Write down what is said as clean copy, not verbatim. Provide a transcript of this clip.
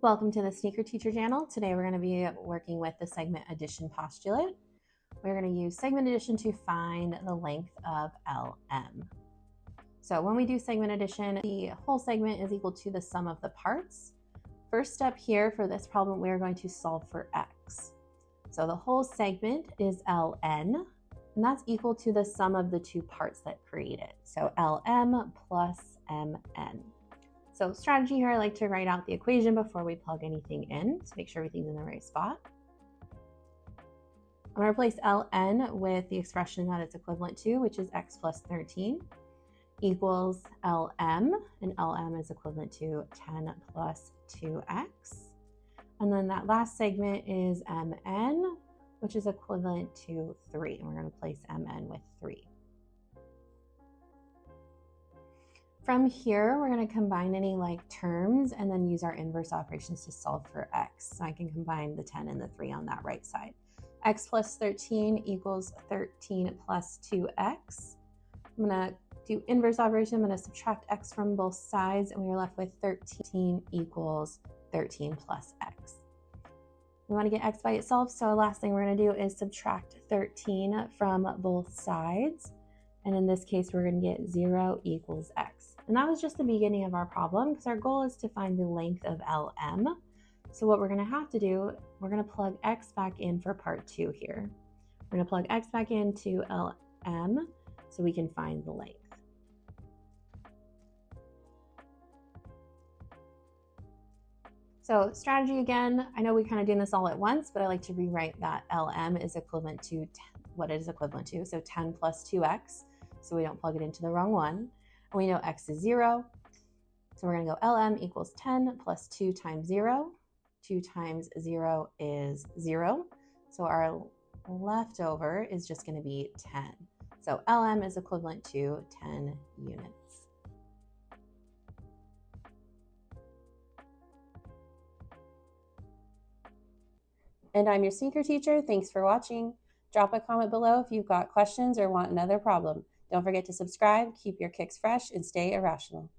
Welcome to the Sneaker Teacher channel. Today we're going to be working with the segment addition postulate. We're going to use segment addition to find the length of LM. So when we do segment addition, the whole segment is equal to the sum of the parts. First step here for this problem, we are going to solve for x. So the whole segment is ln, and that's equal to the sum of the two parts that create it. So lm plus mn. So strategy here, I like to write out the equation before we plug anything in to make sure everything's in the right spot. I'm going to replace ln with the expression that it's equivalent to, which is x plus 13, equals lm, and lm is equivalent to 10 plus 2x. And then that last segment is mn, which is equivalent to 3, and we're going to replace mn with 3. From here, we're going to combine any like terms and then use our inverse operations to solve for x. So I can combine the 10 and the 3 on that right side. X plus 13 equals 13 plus 2x. I'm going to do inverse operation. I'm going to subtract x from both sides, and we are left with 13 equals 13 plus x. We want to get x by itself, so the last thing we're going to do is subtract 13 from both sides. And in this case, we're going to get 0 equals x. And that was just the beginning of our problem, because our goal is to find the length of LM. So what we're going to have to do, we're going to plug x back in for part 2 here. We're going to plug x back into LM so we can find the length. So strategy again, I know we're kind of doing this all at once, but I like to rewrite that LM is equivalent to what it is equivalent to. So 10 plus 2x. So we don't plug it into the wrong one. And we know x is 0. So we're going to go LM equals 10 plus 2 times 0. 2 times 0 is 0. So our leftover is just going to be 10. So LM is equivalent to 10 units. And I'm your sneaker teacher. Thanks for watching. Drop a comment below if you've got questions or want another problem. Don't forget to subscribe, keep your kicks fresh, and stay irrational.